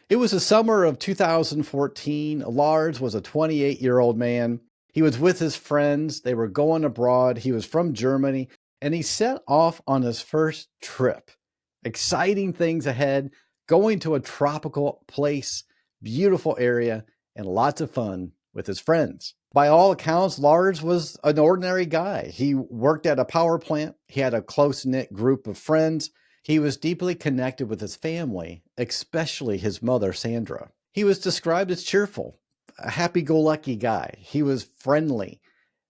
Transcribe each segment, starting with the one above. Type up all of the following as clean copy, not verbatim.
It was the summer of 2014. Lars was a 28-year-old man. He was with his friends. They were going abroad. He was from Germany, and he set off on his first trip. Exciting things ahead, going to a tropical place, beautiful area, and lots of fun with his friends. By all accounts, Lars was an ordinary guy. He worked at a power plant. He had a close-knit group of friends. He was deeply connected with his family, especially his mother, Sandra. He was described as cheerful, a happy-go-lucky guy. He was friendly,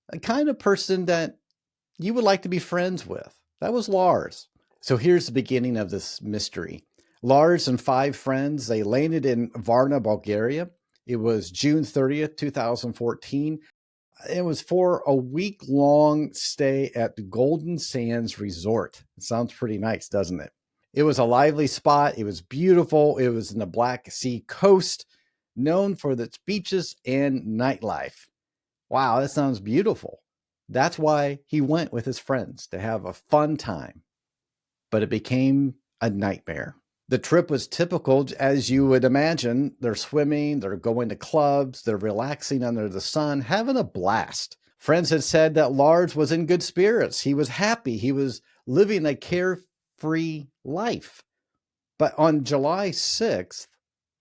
a kind of person that you would like to be friends with. That was Lars. So here's the beginning of this mystery. Lars and 5 friends, they landed in Varna, Bulgaria. It was June 30th, 2014. It was for a week-long stay at the Golden Sands Resort. It sounds pretty nice, doesn't it? It was a lively spot. It was beautiful. It was in the Black Sea coast, known for its beaches and nightlife. Wow, that sounds beautiful. That's why he went with his friends, to have a fun time. But it became a nightmare. The trip was typical, as you would imagine. They're swimming, they're going to clubs, they're relaxing under the sun, having a blast. Friends had said that Lars was in good spirits. He was happy. He was living a carefree life. But on July 6th,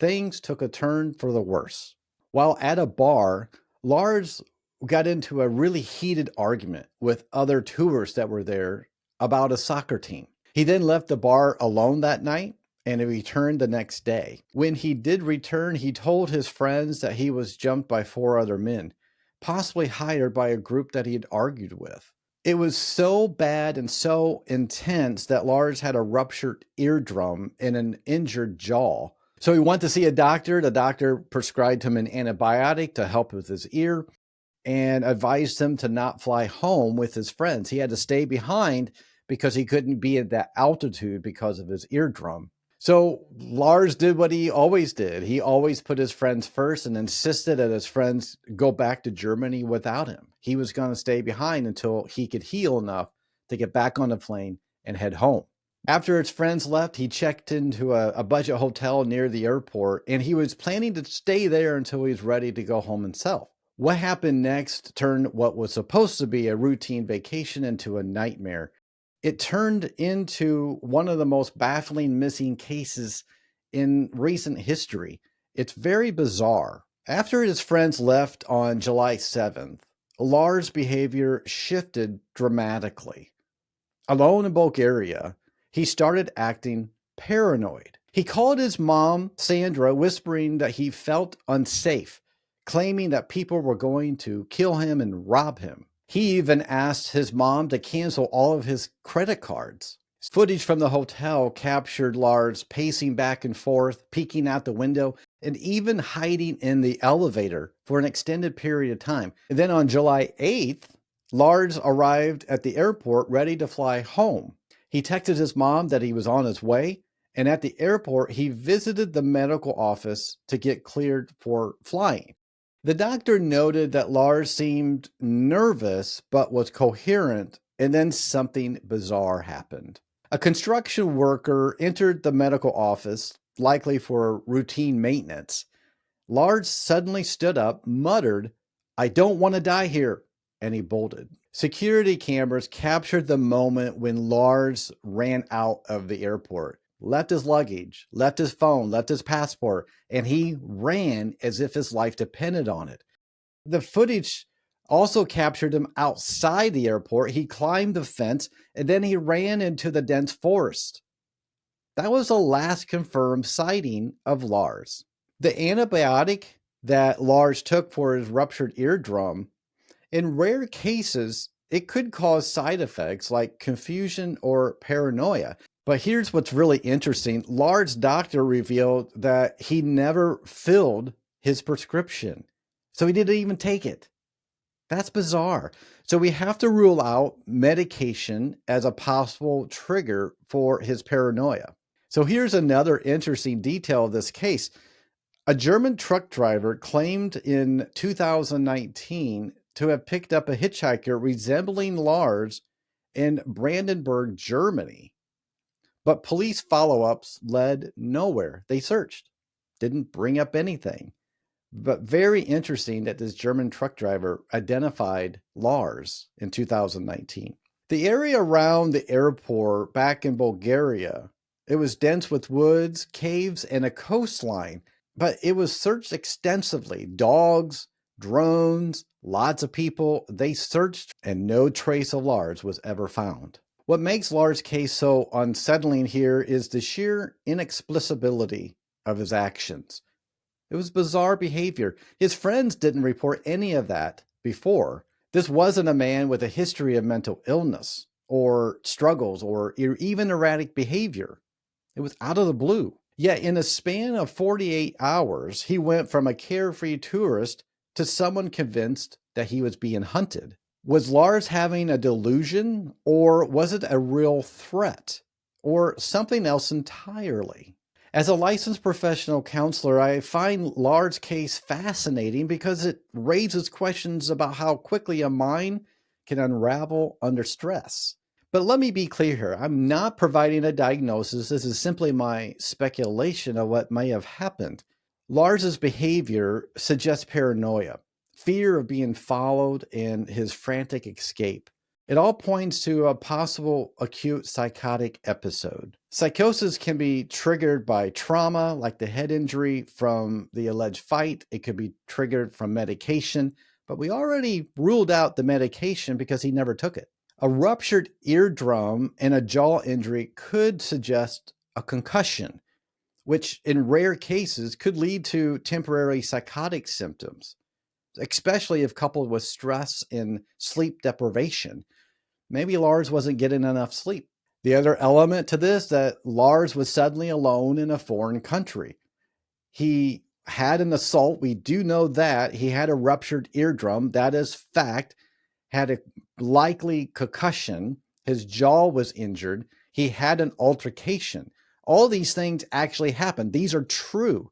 things took a turn for the worse. While at a bar, Lars got into a really heated argument with other tourists that were there about a soccer team. He then left the bar alone that night, and he returned the next day. When he did return, he told his friends that he was jumped by 4 other men, possibly hired by a group that he had argued with. It was so bad and so intense that Lars had a ruptured eardrum and an injured jaw. So he went to see a doctor. The doctor prescribed him an antibiotic to help with his ear and advised him to not fly home with his friends. He had to stay behind because he couldn't be at that altitude because of his eardrum. So Lars did what he always did. He always put his friends first and insisted that his friends go back to Germany without him. He was going to stay behind until he could heal enough to get back on the plane and head home. After his friends left, he checked into a budget hotel near the airport, and he was planning to stay there until he was ready to go home himself. What happened next turned what was supposed to be a routine vacation into a nightmare. It turned into one of the most baffling missing cases in recent history. It's very bizarre. After his friends left on July 7th, Lars' behavior shifted dramatically. Alone in Bulgaria, he started acting paranoid. He called his mom, Sandra, whispering that he felt unsafe, claiming that people were going to kill him and rob him. He even asked his mom to cancel all of his credit cards. Footage from the hotel captured Lars pacing back and forth, peeking out the window, and even hiding in the elevator for an extended period of time. And then on July 8th, Lars arrived at the airport ready to fly home. He texted his mom that he was on his way, and at the airport, he visited the medical office to get cleared for flying. The doctor noted that Lars seemed nervous but was coherent, and then something bizarre happened. A construction worker entered the medical office, likely for routine maintenance. Lars suddenly stood up, muttered, "I don't want to die here," and he bolted. Security cameras captured the moment when Lars ran out of the airport, left his luggage, left his phone, left his passport, and he ran as if his life depended on it. The footage also captured him outside the airport. He climbed the fence and then he ran into the dense forest. That was the last confirmed sighting of Lars. The antibiotic that Lars took for his ruptured eardrum, in rare cases, it could cause side effects like confusion or paranoia. But here's what's really interesting. Lars' doctor revealed that he never filled his prescription. So he didn't even take it. That's bizarre. So we have to rule out medication as a possible trigger for his paranoia. So here's another interesting detail of this case. A German truck driver claimed in 2019 to have picked up a hitchhiker resembling Lars in Brandenburg, Germany. But police follow-ups led nowhere. They searched. didn't bring up anything. But very interesting that this German truck driver identified Lars in 2019. The area around the airport back in Bulgaria, it was dense with woods, caves, and a coastline, but it was searched extensively. Dogs, drones, lots of people, they searched, and no trace of Lars was ever found. What makes Lars' case so unsettling here is the sheer inexplicability of his actions. It was bizarre behavior. His friends didn't report any of that before. This wasn't a man with a history of mental illness or struggles or even erratic behavior. It was out of the blue. Yet in a span of 48 hours, he went from a carefree tourist to someone convinced that he was being hunted. Was Lars having a delusion, or was it a real threat, or something else entirely? As a licensed professional counselor, I find Lars' case fascinating because it raises questions about how quickly a mind can unravel under stress. But let me be clear here. I'm not providing a diagnosis. This is simply my speculation of what may have happened. Lars's behavior suggests paranoia, fear of being followed, and his frantic escape. It all points to a possible acute psychotic episode. Psychosis can be triggered by trauma, like the head injury from the alleged fight. It could be triggered from medication, but we already ruled out the medication because he never took it. A ruptured eardrum and a jaw injury could suggest a concussion, which in rare cases could lead to temporary psychotic symptoms, especially if coupled with stress and sleep deprivation. Maybe Lars wasn't getting enough sleep. The other element to this, that Lars was suddenly alone in a foreign country. He had an assault. We do know that. He had a ruptured eardrum. That is fact. Had a likely concussion. His jaw was injured. He had an altercation. All these things actually happened. These are true.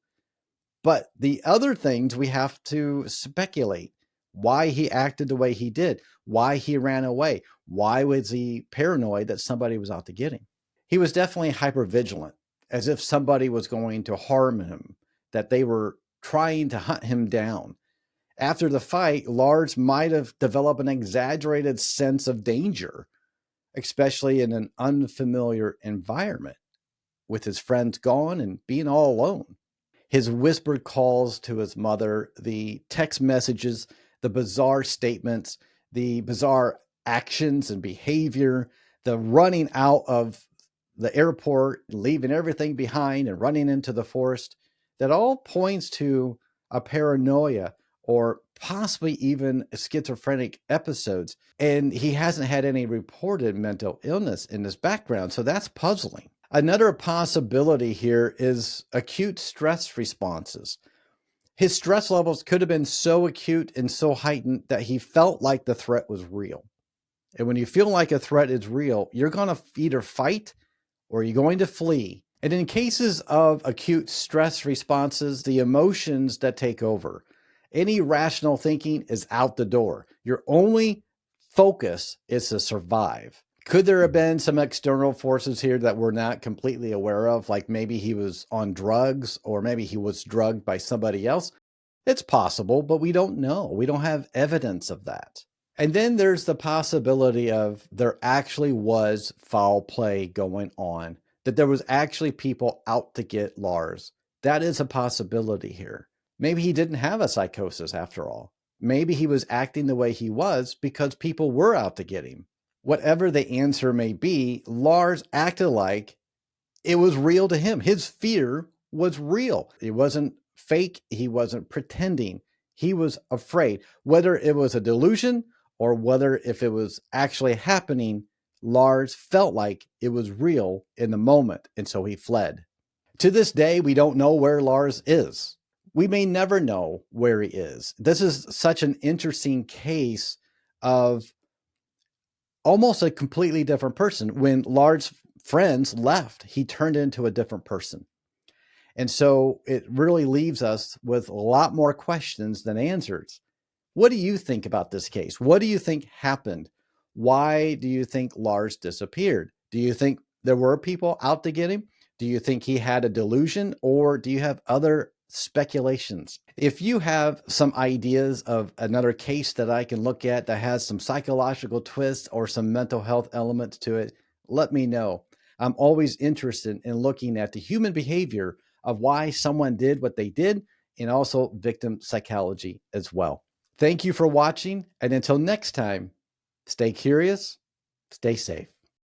But the other things we have to speculate. Why he acted the way he did, why he ran away, why was he paranoid that somebody was out to get him? He was definitely hypervigilant, as if somebody was going to harm him, that they were trying to hunt him down. After the fight, Lars might have developed an exaggerated sense of danger, especially in an unfamiliar environment, with his friends gone and being all alone. His whispered calls to his mother, the text messages, the bizarre statements, the bizarre actions and behavior, the running out of the airport, leaving everything behind and running into the forest, that all points to a paranoia or possibly even schizophrenic episodes. And he hasn't had any reported mental illness in his background, so that's puzzling. Another possibility here is acute stress responses. His stress levels could have been so acute and so heightened that he felt like the threat was real. And when you feel like a threat is real, you're going to either fight or you're going to flee. And in cases of acute stress responses, the emotions that take over, any rational thinking is out the door. Your only focus is to survive. Could there have been some external forces here that we're not completely aware of? Like maybe he was on drugs, or maybe he was drugged by somebody else. It's possible, but we don't know. We don't have evidence of that. And then there's the possibility of there actually was foul play going on, that there was actually people out to get Lars. That is a possibility here. Maybe he didn't have a psychosis after all. Maybe he was acting the way he was because people were out to get him. Whatever the answer may be, Lars acted like it was real to him. His fear was real. It wasn't fake. He wasn't pretending. He was afraid. Whether it was a delusion or whether if it was actually happening, Lars felt like it was real in the moment, and so he fled. To this day, we don't know where Lars is. We may never know where he is. This is such an interesting case of almost a completely different person. When Lars' friends left, he turned into a different person. And so it really leaves us with a lot more questions than answers. What do you think about this case? What do you think happened? Why do you think Lars disappeared? Do you think there were people out to get him? Do you think he had a delusion, or do you have other speculations. If you have some ideas of another case that I can look at that has some psychological twists or some mental health elements to it, let me know. I'm always interested in looking at the human behavior of why someone did what they did, and also victim psychology as well. Thank you for watching, and until next time, stay curious, stay safe.